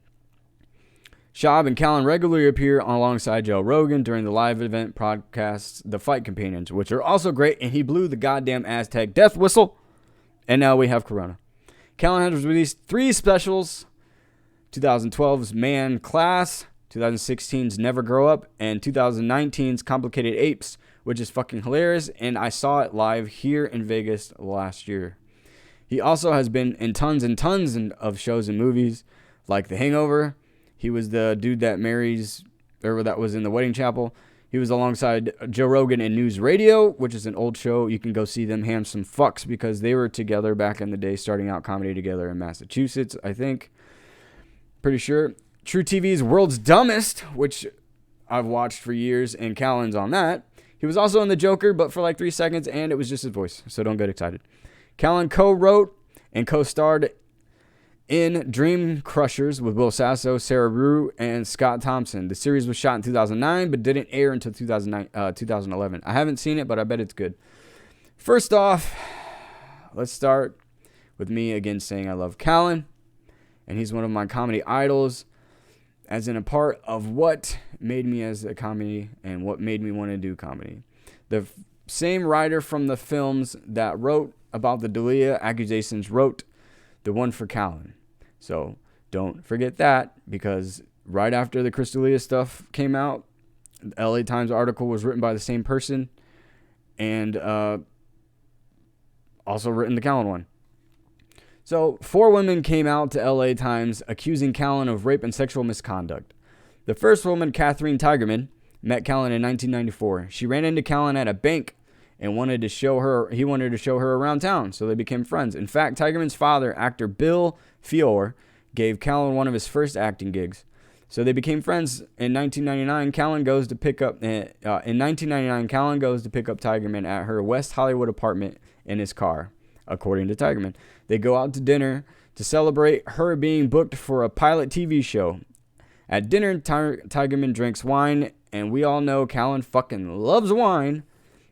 Schaub and Callen regularly appear alongside Joe Rogan during the live event podcasts The Fight Companions, which are also great, and he blew the goddamn Aztec death whistle, and now we have Corona. Callen has released 3 specials: 2012's Man Class, 2016's Never Grow Up, and 2019's Complicated Apes, which is fucking hilarious, and I saw it live here in Vegas last year. He also has been in tons and tons of shows and movies, like The Hangover. He was the dude that was in The Wedding Chapel. He was alongside Joe Rogan in News Radio, which is an old show. You can go see them ham some fucks because they were together back in the day, starting out comedy together in Massachusetts, I think. Pretty sure. True TV's World's Dumbest, which I've watched for years, and Callen's on that. He was also in The Joker, but for like 3 seconds, and it was just his voice, so don't get excited. Callen co-wrote and co-starred in Dream Crushers with Will Sasso, Sarah Rue, and Scott Thompson. The series was shot in 2009, but didn't air until 2011. I haven't seen it, but I bet it's good. First off, let's start with me again saying I love Callen, and he's one of my comedy idols, as in a part of what made me as a comedy and what made me want to do comedy. The same writer from the films that wrote about the D'elia accusations wrote the one for Callen. So don't forget that, because right after the Chris D'elia stuff came out, the LA Times article was written by the same person, and also written the Callen one. So 4 women came out to LA Times accusing Callen of rape and sexual misconduct. The first woman, Catherine Tigerman, met Callen in 1994. She ran into Callen at a bank and he wanted to show her around town, so they became friends. In fact, Tigerman's father, actor Bill Fiore, gave Callen one of his first acting gigs. So they became friends. In 1999, Callen goes to pick up Tigerman at her West Hollywood apartment in his car, according to Tigerman. They go out to dinner to celebrate her being booked for a pilot TV show. At dinner, Tigerman drinks wine, and we all know Callen fucking loves wine,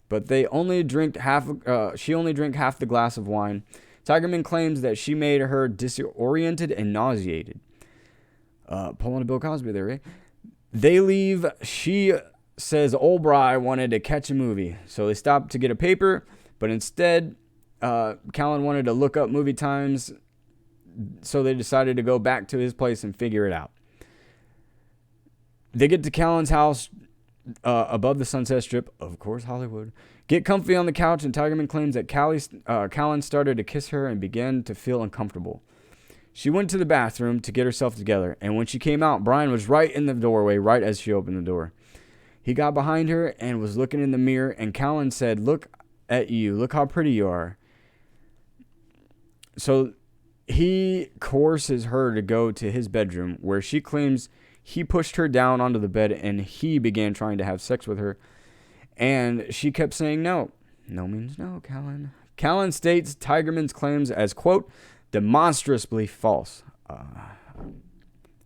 but she only drank half the glass of wine. Tigerman claims that she made her disoriented and nauseated. Pulling a Bill Cosby there, right? They leave. She says old Bry wanted to catch a movie, so they stopped to get a paper, but instead, Callen wanted to look up movie times, so they decided to go back to his place and figure it out. They get to Callen's house above the Sunset Strip, of course, Hollywood. Get comfy on the couch, and Tigerman claims that Callen started to kiss her and began to feel uncomfortable. She went to the bathroom to get herself together, and when she came out, Bryan was right in the doorway, right as she opened the door. He got behind her and was looking in the mirror, and Callen said, "Look at you. Look how pretty you are." So he coerces her to go to his bedroom, where she claims he pushed her down onto the bed and he began trying to have sex with her. And she kept saying no. No means no, Callen. Callen states Tigerman's claims as, quote, demonstrably false.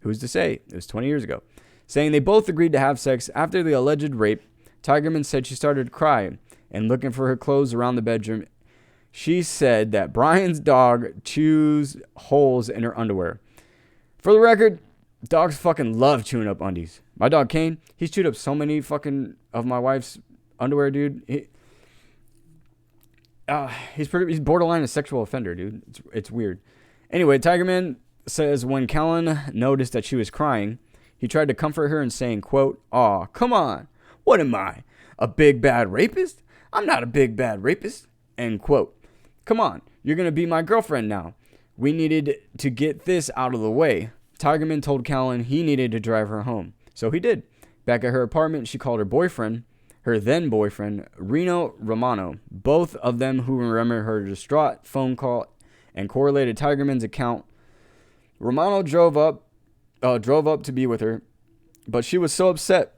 Who's to say? It was 20 years ago. Saying they both agreed to have sex after the alleged rape, Tigerman said she started crying and looking for her clothes around the bedroom. She said that Bryan's dog chews holes in her underwear. For the record, dogs fucking love chewing up undies. My dog Kane, he's chewed up so many fucking of my wife's underwear, dude. He's borderline a sexual offender, dude. It's weird. Anyway, Tigerman says when Callen noticed that she was crying, he tried to comfort her and saying, quote, "Aw, come on. What am I? A big bad rapist? I'm not a big bad rapist." End quote. Come on, you're going to be my girlfriend now. We needed to get this out of the way. Tigerman told Callen he needed to drive her home. So he did. Back at her apartment, she called her then boyfriend, Reno Romano, both of them who remember her distraught phone call and correlated Tigerman's account. Romano drove up to be with her, but she was so upset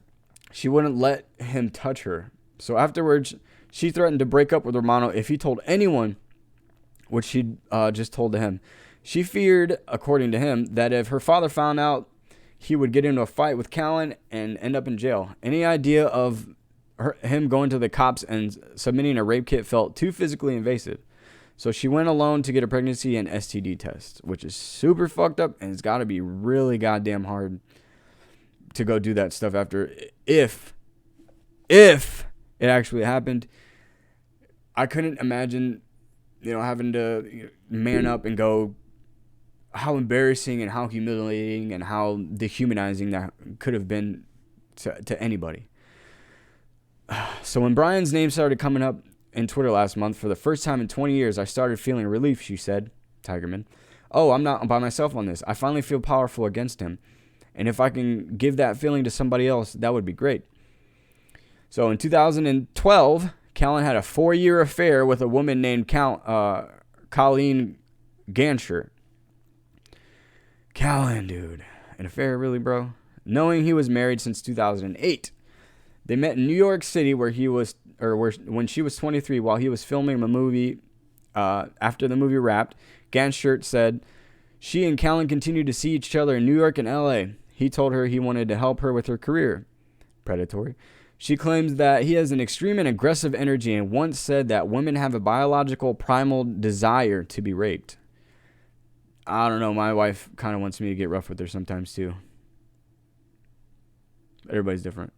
she wouldn't let him touch her. So afterwards, she threatened to break up with Romano if he told anyone what she'd just told to him. She feared, according to him, that if her father found out, he would get into a fight with Callen and end up in jail. Any idea of him going to the cops and submitting a rape kit felt too physically invasive. So she went alone to get a pregnancy and STD test, which is super fucked up, and it's got to be really goddamn hard to go do that stuff after. If it actually happened, I couldn't imagine, having to man up and go, how embarrassing and how humiliating and how dehumanizing that could have been to anybody. So when Bryan's name started coming up in Twitter last month, for the first time in 20 years, I started feeling relief, she said, Tigerman. Oh, I'm not by myself on this. I finally feel powerful against him. And if I can give that feeling to somebody else, that would be great. So in 2012, Callen had a 4-year affair with a woman named Colleen Gansher. Callen, dude. An affair, really, bro? Knowing he was married since 2008. They met in New York City when she was 23 while he was filming a movie. After the movie wrapped, Gansher said she and Callen continued to see each other in New York and LA. He told her he wanted to help her with her career. Predatory. She claims that he has an extreme and aggressive energy and once said that women have a biological primal desire to be raped. I don't know. My wife kind of wants me to get rough with her sometimes too. Everybody's different.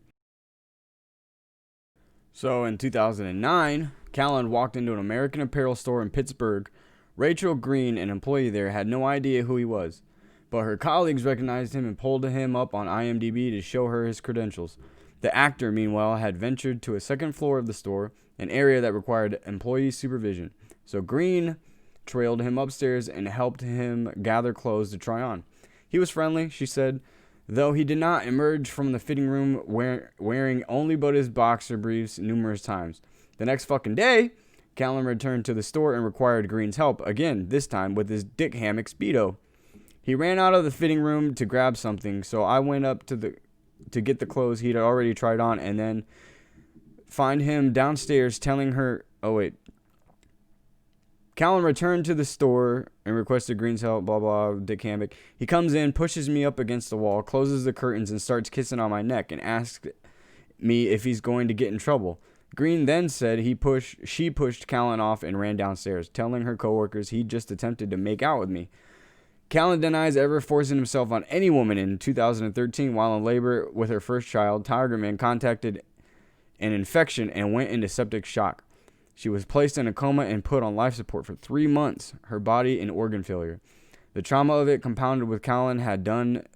So in 2009, Callen walked into an American Apparel store in Pittsburgh. Rachel Green, an employee there, had no idea who he was, but her colleagues recognized him and pulled him up on IMDb to show her his credentials. The actor, meanwhile, had ventured to a second floor of the store, an area that required employee supervision. So Green trailed him upstairs and helped him gather clothes to try on. He was friendly, she said, though he did not emerge from the fitting room wearing only but his boxer briefs numerous times. The next fucking day, Callen returned to the store and required Green's help, again, this time with his dick hammock Speedo. He ran out of the fitting room to grab something, so I went up to get the clothes he'd already tried on and then find him downstairs telling her, Callen returned to the store and requested Green's help, blah, blah, dick hammock. He comes in, pushes me up against the wall, closes the curtains, and starts kissing on my neck and asks me if he's going to get in trouble. Green then said she pushed Callen off and ran downstairs, telling her coworkers he just attempted to make out with me. Callen denies ever forcing himself on any woman. In 2013, while in labor with her first child, Tigerman contacted an infection and went into septic shock. She was placed in a coma and put on life support for 3 months, her body in organ failure. The trauma of it, compounded with Callen, had done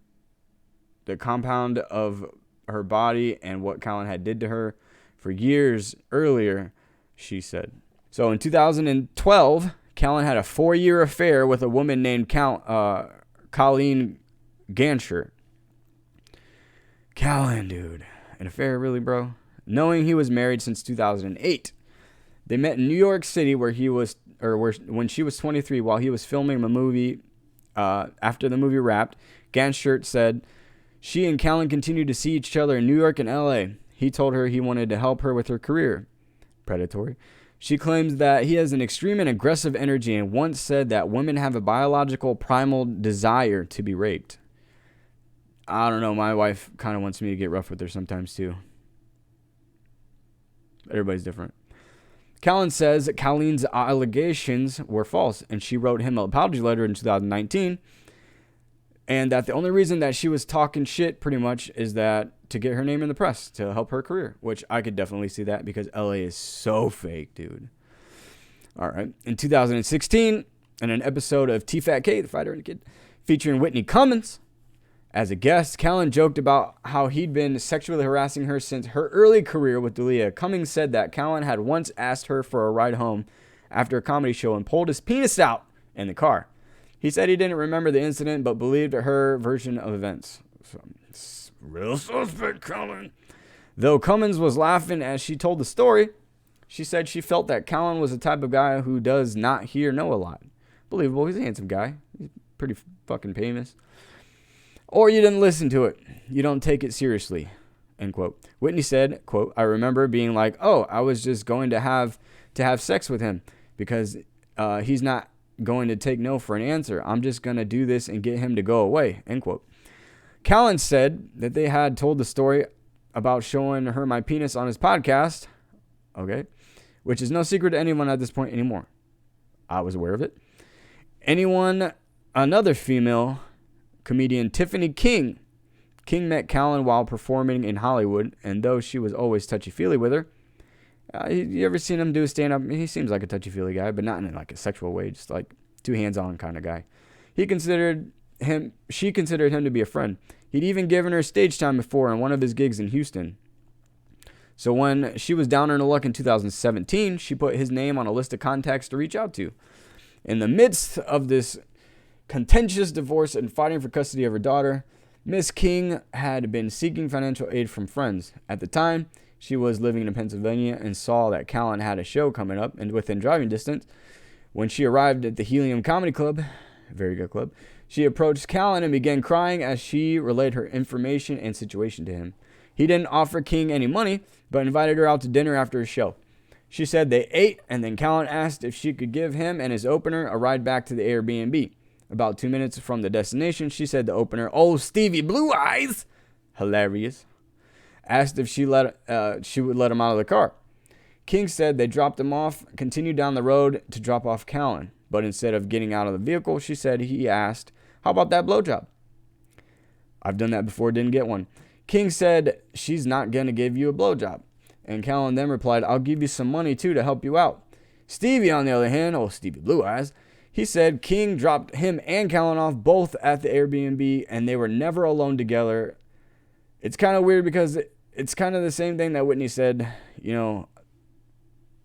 the compound of her body and what Callen had did to her for years earlier, she said. So in 2012, Callen had a 4-year affair with a woman named Colleen Gansher. Callen, dude. An affair, really, bro? Knowing he was married since 2008. They met in New York City when she was 23 while he was filming a movie. After the movie wrapped, Gansher said she and Callen continued to see each other in New York and LA. He told her he wanted to help her with her career. Predatory. She claims that he has an extreme and aggressive energy and once said that women have a biological primal desire to be raped. I don't know. My wife kind of wants me to get rough with her sometimes too. Everybody's different. Callen says Colleen's allegations were false, and she wrote him an apology letter in 2019, and that the only reason that she was talking shit pretty much is that to get her name in the press, to help her career, which I could definitely see that because LA is so fake, dude. All right. In 2016, in an episode of T-Fat-K, The Fighter and the Kid, featuring Whitney Cummings as a guest, Callen joked about how he'd been sexually harassing her since her early career with D'elia. Cummings said that Callen had once asked her for a ride home after a comedy show and pulled his penis out in the car. He said he didn't remember the incident but believed her version of events. So, it's real suspect, Callen. Though Cummings was laughing as she told the story, she said she felt that Callen was the type of guy who does not hear no a lot. Believable. He's a handsome guy. He's pretty fucking famous. Or you didn't listen to it. You don't take it seriously, end quote. Whitney said, quote, I remember being like, oh, I was just going to have sex with him because he's not going to take no for an answer. I'm just going to do this and get him to go away, end quote. Callen said that they had told the story about showing her my penis on his podcast, okay, which is no secret to anyone at this point anymore. I was aware of it. Another female comedian Tiffany King met Callen while performing in Hollywood, and though she was always touchy-feely with her, you ever seen him do stand-up? He seems like a touchy-feely guy, but not in like a sexual way, just like too hands-on kind of guy. She considered him to be a friend. He'd even given her stage time before on one of his gigs in Houston. So when she was down on her luck in 2017, she put his name on a list of contacts to reach out to. In the midst of this contentious divorce and fighting for custody of her daughter, Miss King had been seeking financial aid from friends. At the time, she was living in Pennsylvania and saw that Callen had a show coming up and within driving distance. When she arrived at the Helium Comedy Club, a very good club, she approached Callen and began crying as she relayed her information and situation to him. He didn't offer King any money, but invited her out to dinner after his show. She said they ate, and then Callen asked if she could give him and his opener a ride back to the Airbnb. About 2 minutes from the destination, she said the opener, "Oh, Stevie Blue Eyes," hilarious, asked if she would let him out of the car. King said they dropped him off, continued down the road to drop off Callen. But instead of getting out of the vehicle, she said he asked, "How about that blowjob?" "I've done that before, didn't get one." King said, "She's not going to give you a blowjob." And Callen then replied, "I'll give you some money too to help you out." Stevie, on the other hand, oh, Stevie Blue Eyes, he said King dropped him and Callen off both at the Airbnb and they were never alone together. It's kind of weird because it's kind of the same thing that Whitney said,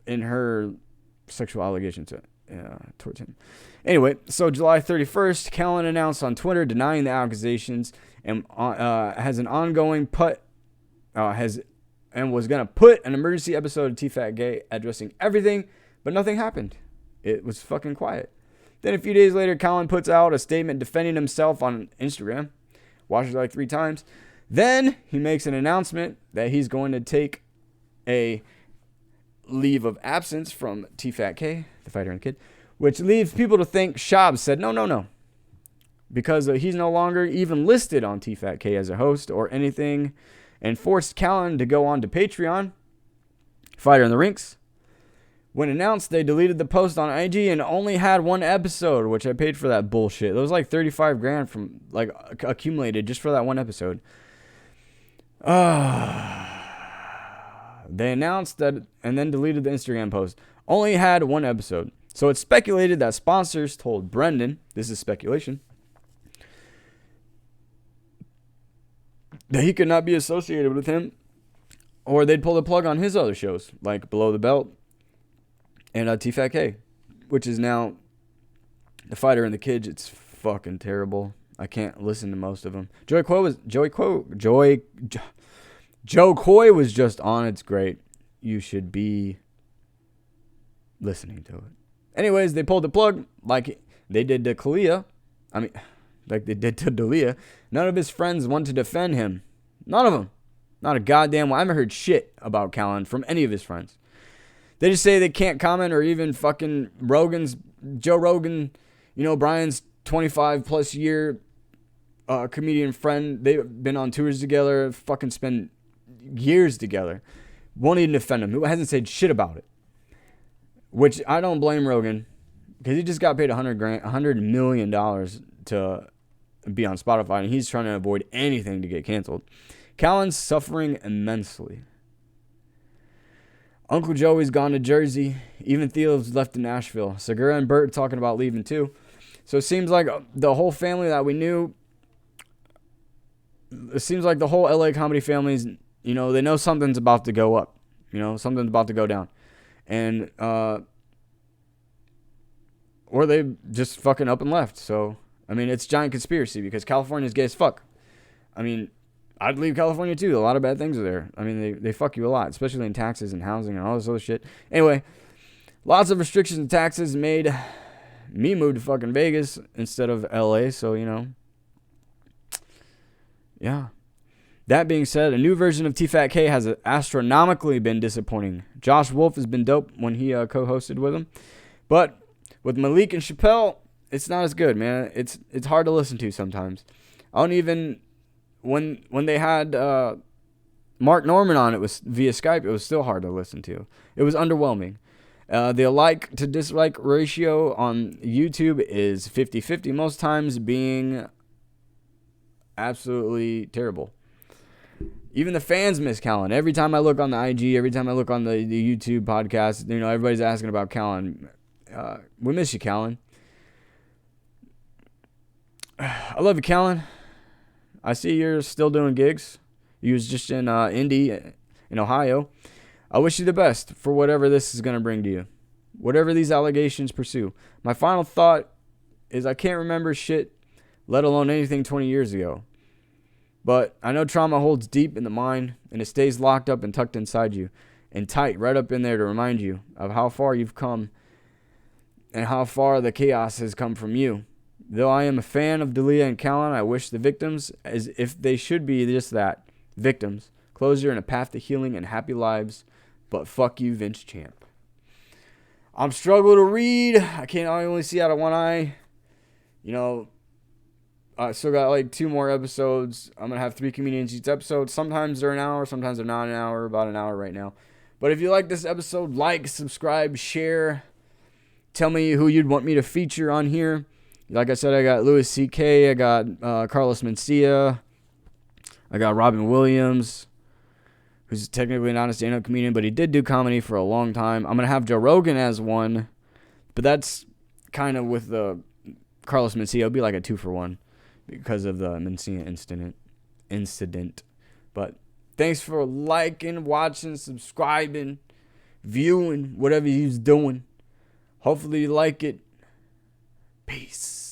in her sexual allegations towards him. Anyway, so July 31st, Callen announced on Twitter denying the accusations and has an ongoing was going to put an emergency episode of T-Fat Gay addressing everything, but nothing happened. It was fucking quiet. Then a few days later, Callen puts out a statement defending himself on Instagram. Watched it like 3 times. Then he makes an announcement that he's going to take a leave of absence from T-Fat K, the fighter and kid, which leaves people to think Shabs said no. Because he's no longer even listed on T-Fat K as a host or anything, and forced Callen to go on to Patreon, Fighter in the Rinks. When announced, they deleted the post on IG and only had 1 episode, which I paid for that bullshit. It was like $35,000 from accumulated just for that 1 episode. They announced that and then deleted the Instagram post. Only had 1 episode. So it's speculated that sponsors told Brendan, this is speculation, that he could not be associated with him, or they'd pull the plug on his other shows, like Below the Belt and T-Fat K, which is now The Fighter and the Kids. It's fucking terrible. I can't listen to most of them. Joe Coy was just on. It's great. You should be listening to it. Anyways, they pulled the plug like they did to Kalia. Like they did to D'elia. None of his friends want to defend him. None of them. Not a goddamn one. I haven't heard shit about Callen from any of his friends. They just say they can't comment, or even fucking Joe Rogan, Brian's 25 plus year comedian friend. They've been on tours together, fucking spend years together. Won't even defend him. Who hasn't said shit about it. Which I don't blame Rogan, because he just got paid $100 million to be on Spotify, and he's trying to avoid anything to get canceled. Callen's suffering immensely. Uncle Joey's gone to Jersey. Even Theo's left to Nashville. Segura and Bert talking about leaving too. So it seems like the whole family that we knew, it seems like the whole LA comedy families, they know something's about to go up. Something's about to go down. And, or they just fucking up and left. So, it's giant conspiracy because California's gay as fuck. I'd leave California too. A lot of bad things are there. They fuck you a lot, especially in taxes and housing and all this other shit. Anyway, lots of restrictions and taxes made me move to fucking Vegas instead of LA. So, yeah. That being said, a new version of T-Fat K has astronomically been disappointing. Josh Wolf has been dope when he co-hosted with him. But with Malik and Chappelle, it's not as good, man. It's hard to listen to sometimes. I don't even... When they had Mark Norman on, it was via Skype. It was still hard to listen to. It was underwhelming. The like to dislike ratio on YouTube is 50-50, most times being absolutely terrible. Even the fans miss Callen. Every time I look on the IG, every time I look on the YouTube podcast, everybody's asking about Callen. We miss you, Callen. I love you, Callen. I see you're still doing gigs. You was just in Indy, in Ohio. I wish you the best for whatever this is going to bring to you. Whatever these allegations pursue. My final thought is I can't remember shit, let alone anything 20 years ago. But I know trauma holds deep in the mind, and it stays locked up and tucked inside you, and tight right up in there to remind you of how far you've come and how far the chaos has come from you. Though I am a fan of D'elia and Callen, I wish the victims, as if they should be just that, victims, closure and a path to healing and happy lives. But fuck you, Vince Champ. I'm struggling to read. I only see out of one eye. I still got like 2 more episodes. I'm going to have 3 comedians each episode. Sometimes they're an hour, sometimes they're not an hour, about an hour right now. But if you like this episode, like, subscribe, share. Tell me who you'd want me to feature on here. Like I said, I got Louis C.K., I got Carlos Mencia, I got Robin Williams, who's technically not a stand-up comedian, but he did do comedy for a long time. I'm going to have Joe Rogan as one, but that's kind of with the Carlos Mencia. It'll be like a 2-for-1 because of the Mencia incident. But thanks for liking, watching, subscribing, viewing, whatever you're doing. Hopefully you like it. Peace.